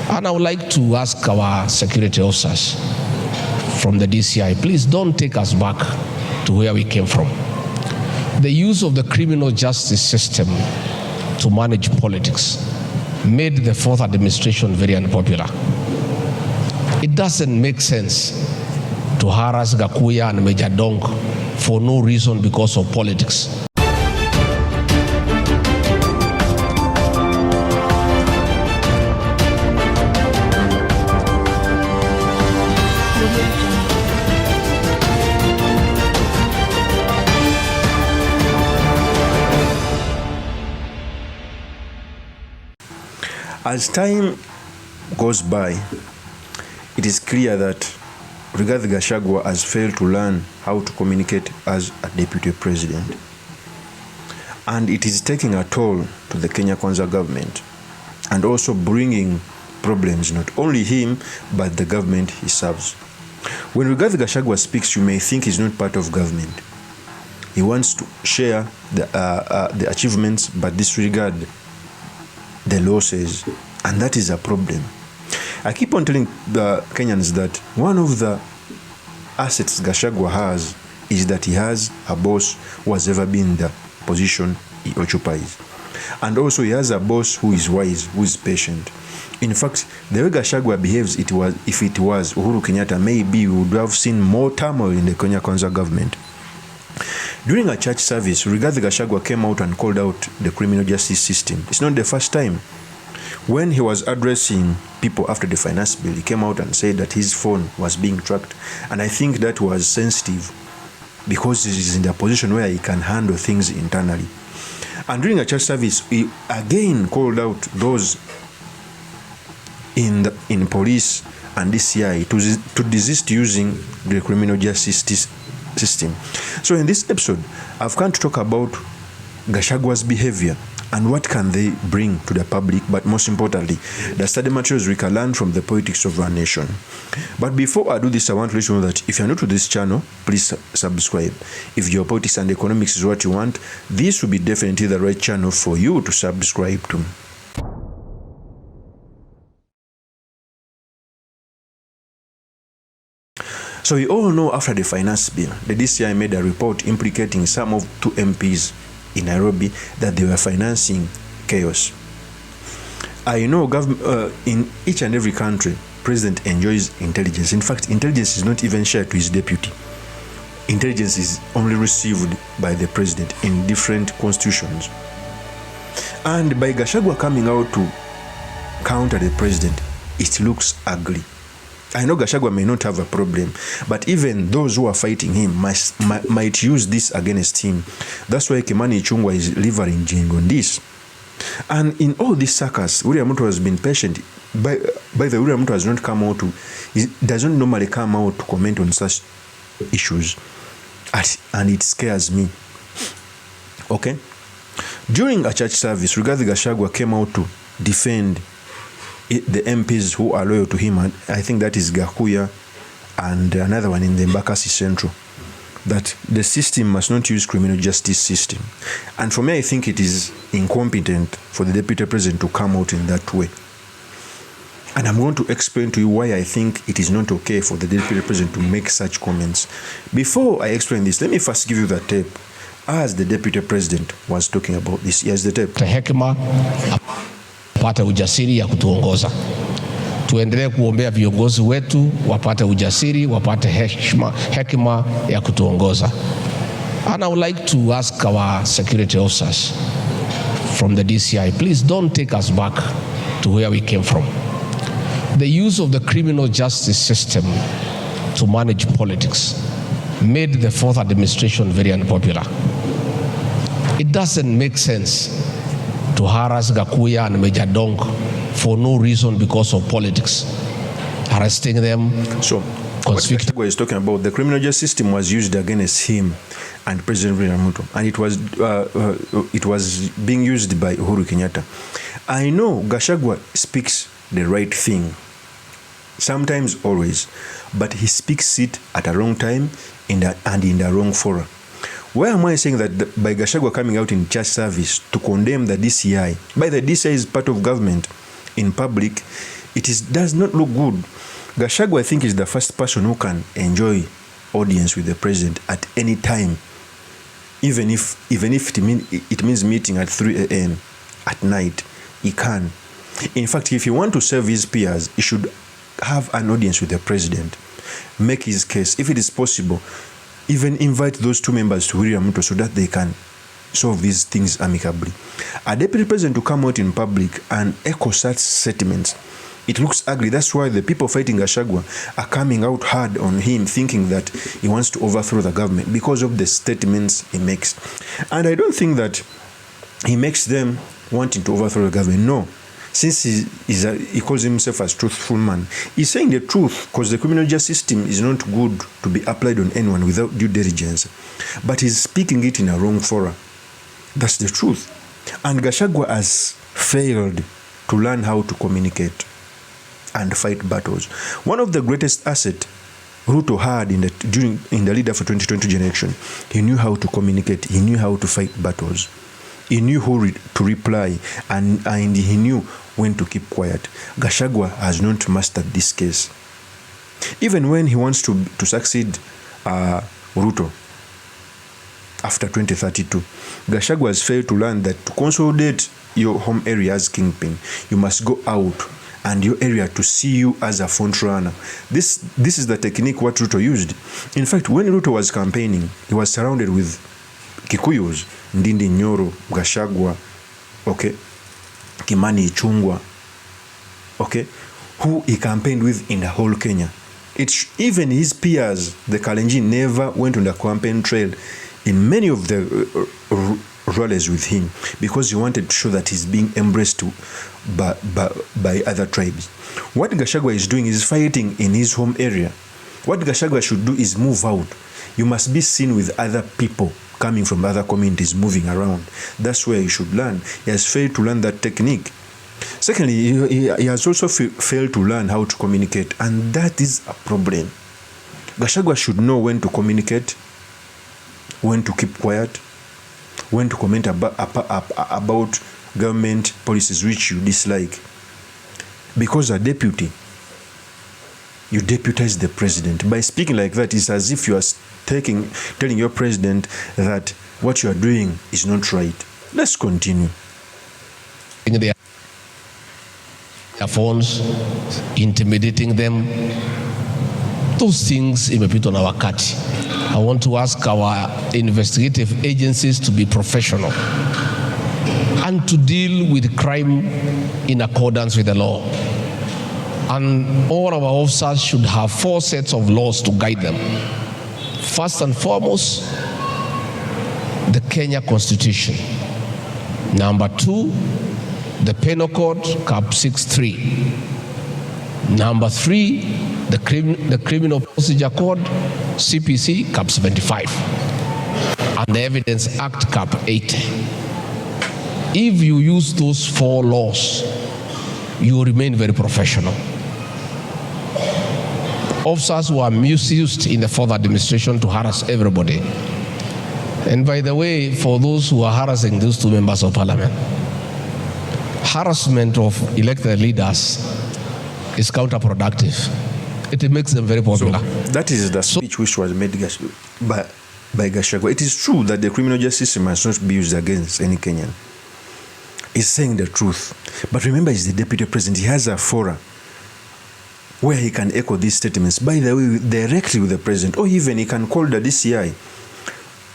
And I would like to ask our security officers from the DCI, please don't take us back to where we came from. The use of the criminal justice system to manage politics made the fourth administration very unpopular. It doesn't make sense to harass GACHAGUA and Major Dong for no reason because of politics. As time goes by, it is clear that Rigathi Gachagua has failed to learn how to communicate as a deputy president. And it is taking a toll to the Kenya Kwanza government and also bringing problems, not only him, but the government he serves. When Rigathi Gachagua speaks, you may think he's not part of government. He wants to share the achievements, but disregard the losses, and that is a problem. I keep on telling the Kenyans that one of the assets Gachagua has is that he has a boss who has ever been in the position he occupies. And also he has a boss who is wise, who is patient. In fact, the way Gachagua behaves, if it was Uhuru Kenyatta, maybe we would have seen more turmoil in the Kenya Kwanza government. During a church service, Rigathi Gachagua came out and called out the criminal justice system. It's not the first time. When he was addressing people after the finance bill, he came out and said that his phone was being tracked. And I think that was sensitive because he is in a position where he can handle things internally. And during a church service, he again called out those in police and DCI to desist using the criminal justice system. So in this episode, I've come to talk about Gachagua's behavior and what can they bring to the public, but most importantly, the study materials we can learn from the politics of our nation. But before I do this, I want to let you know that if you're new to this channel, please subscribe. If your politics and economics is what you want, this will be definitely the right channel for you to subscribe to. So we all know after the finance bill, the DCI made a report implicating some of 2 MPs in Nairobi that they were financing chaos. I know in each and every country, president enjoys intelligence. In fact, intelligence is not even shared to his deputy. Intelligence is only received by the president in different constitutions. And by Gachagua coming out to counter the president, it looks ugly. I know Gachagua may not have a problem, but even those who are fighting him might use this against him. That's why Kimani Ichung'wah is leveraging on this. And in all this circus, William Ruto has been patient. By the way, William Ruto has not come out he doesn't normally come out to comment on such issues. And it scares me. Okay? During a church service, Rigathi Gachagua came out to defend the MPs who are loyal to him, and I think that is GACHAGUA and another one in the Embakasi Central, that the system must not use criminal justice system. And for me, I think it is incompetent for the deputy president to come out in that way. And I'm going to explain to you why I think it is not okay for the deputy president to make such comments. Before I explain this, let me first give you the tape as the deputy president was talking about this. Here's the tape. Hekima wapate ujasiri ya kutuongoza. Tuendelee kuombea viongozi wetu wapate ujasiri, wapate hekima ya kutuongoza. And I would like to ask our security officers from the DCI, please don't take us back to where we came from. The use of the criminal justice system to manage politics made the fourth administration very unpopular. It doesn't make sense to harass GACHAGUA and Major Dong for no reason because of politics. Arresting them. So what Gachagua is talking about, the criminal justice system was used against him and President William Ruto, and it was being used by Uhuru Kenyatta. I know Gachagua speaks the right thing, sometimes always, but he speaks it at a wrong time and in the wrong fora. Why am I saying that by Gachagua coming out in church service to condemn the DCI? By the DCI is part of government in public, does not look good. Gachagua, I think, is the first person who can enjoy audience with the president at any time, even if it means meeting at 3 a.m. at night. He can. In fact, if you want to serve his peers, he should have an audience with the president, make his case. If it is possible, even invite those two members to William Ruto so that they can solve these things amicably. A deputy president to come out in public and echo such sentiments, it looks ugly. That's why the people fighting Gachagua are coming out hard on him, thinking that he wants to overthrow the government because of the statements he makes. And I don't think that he makes them wanting to overthrow the government. No. Since he calls himself as truthful man, he's saying the truth because the criminal justice system is not good to be applied on anyone without due diligence. But he's speaking it in a wrong fora. That's the truth. And Gachagua has failed to learn how to communicate and fight battles. One of the greatest assets Ruto had in the lead up for 2020 election, he knew how to communicate. He knew how to fight battles. He knew who to reply, and he knew when to keep quiet. Gachagua has not mastered this case. Even when he wants to succeed Ruto after 2032, Gachagua has failed to learn that to consolidate your home area as kingpin, you must go out and your area to see you as a front runner. This is the technique what Ruto used. In fact, when Ruto was campaigning, he was surrounded with Kikuyus, Ndindi Nyoro, Gachagua, okay, Kimani Ichung'wah, okay, who he campaigned with in the whole Kenya. Even his peers, the Kalenjin, never went on the campaign trail in many of the rallies with him because he wanted to show that he's being embraced by other tribes. What Gachagua is doing is fighting in his home area. What Gachagua should do is move out. You must be seen with other people coming from other communities, moving around. That's where he should learn. He has failed to learn that technique. Secondly, he has also failed to learn how to communicate, and that is a problem. Gachagua should know when to communicate, when to keep quiet, when to comment about government policies which you dislike. Because a deputy, you deputize the president. By speaking like that, it's as if you are telling your president that what you are doing is not right. Let's continue. In their phones, intimidating them, those things imepitwa na wakati. I want to ask our investigative agencies to be professional and to deal with crime in accordance with the law. And all our officers should have 4 sets of laws to guide them. First and foremost, the Kenya Constitution. Number 2, the Penal Code, Cap 63. Number 3, the Criminal Procedure Code, CPC, Cap 75. And the Evidence Act, Cap 80. If you use those 4 laws, you remain very professional. Officers who are misused in the fourth administration to harass everybody. And by the way, for those who are harassing those 2 members of parliament, harassment of elected leaders is counterproductive. It makes them very popular. So that is the speech which was made by Gachagua. It is true that the criminal justice system must not be used against any Kenyan. He's saying the truth. But remember, he's the deputy president. He has a forum where he can echo these statements, by the way, directly with the president, or even he can call the DCI,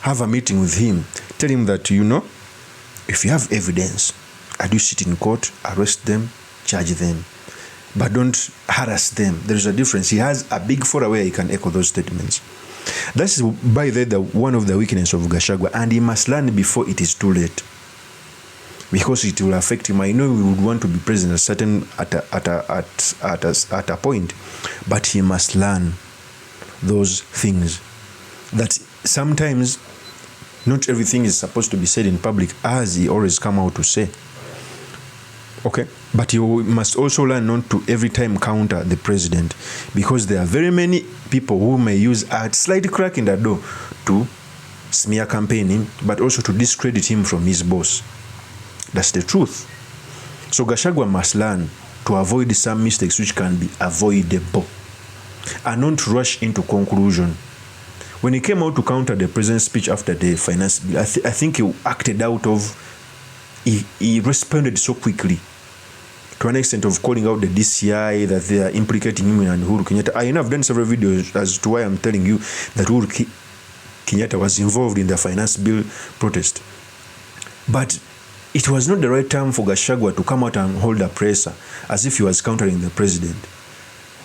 have a meeting with him, tell him that, if you have evidence, I do sit in court, arrest them, charge them, but don't harass them. There is a difference. He has a big forum where he can echo those statements. That's, by the way, one of the weaknesses of Gachagua, and he must learn before it is too late, because it will affect him. I know he would want to be president at a point, but he must learn those things. That sometimes not everything is supposed to be said in public, as he always come out to say. Okay, but you must also learn not to every time counter the president, because there are very many people who may use a slight crack in the door to smear campaign him, but also to discredit him from his boss. That's the truth. So Gachagua must learn to avoid some mistakes which can be avoidable and not rush into conclusion. When he came out to counter the president's speech after the finance bill, I think he acted out of, he responded so quickly to an extent of calling out the DCI that they are implicating him and Uhuru Kenyatta. I know I've done several videos as to why I'm telling you that Uhuru Kenyatta was involved in the finance bill protest. But it was not the right time for GACHAGUA to come out and hold a presser as if he was countering the president.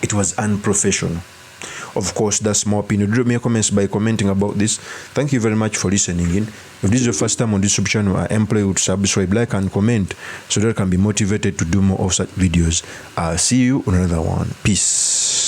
It was unprofessional. Of course, that's my opinion. Drop me a comments by commenting about this. Thank you very much for listening in. If this is your first time on this YouTube channel, I implore you to subscribe, like, and comment so that I can be motivated to do more of such videos. I'll see you on another one. Peace.